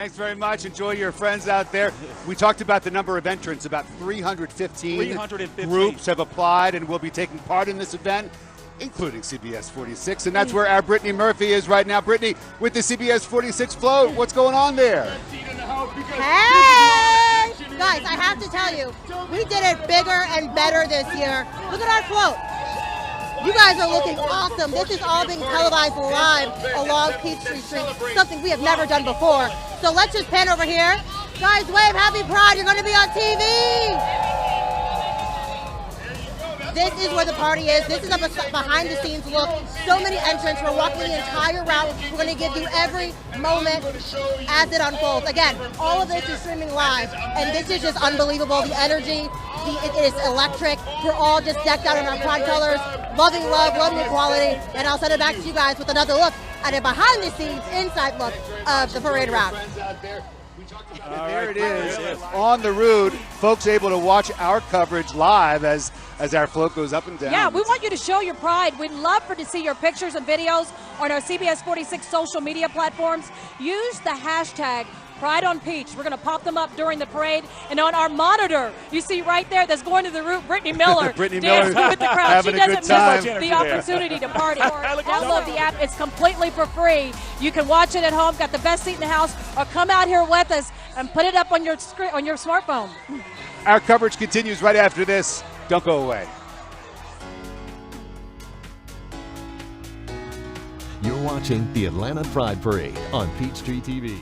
Thanks very much. Enjoy your friends out there. We talked about the number of entrants. About 315 groups have applied and will be taking part in this event, including CBS 46. And that's where our Brittany Murphy is right now. Brittany, with the CBS 46 float, what's going on there? Hey! Guys, I have to tell you, we did it bigger and better this year. Look at our float. You guys are looking awesome. This is all being televised live along Peachtree Street, something we have never done before. So let's just pan over here. Guys, wave happy pride. You're going to be on TV. This is where the party is. This is a behind the scenes look. So many entrants. We're walking the entire route. We're going to give you every moment as it unfolds. Again, all of this is streaming live, and this is just unbelievable. The energy, it is electric. We're all just decked out in our pride colors, loving love, loving equality, and I'll send it back to you guys with another look at a behind the scenes, inside look of the parade route. There it is, on the route. Folks able to watch our coverage live as our float goes up and down. Yeah, we want you to show your pride. We'd love to see your pictures and videos on our CBS 46 social media platforms. Use the hashtag Pride on Peach. We're going to pop them up during the parade. And on our monitor, you see right there that's going to the route, Brittany Miller. Brittany Miller with the crowd. She doesn't miss the opportunity to party. Download the app. It's completely for free. You can watch it at home, got the best seat in the house, or come out here with us and put it up on your screen, on your smartphone. Our coverage continues right after this. Don't go away. You're watching the Atlanta Pride Parade on Peachtree TV.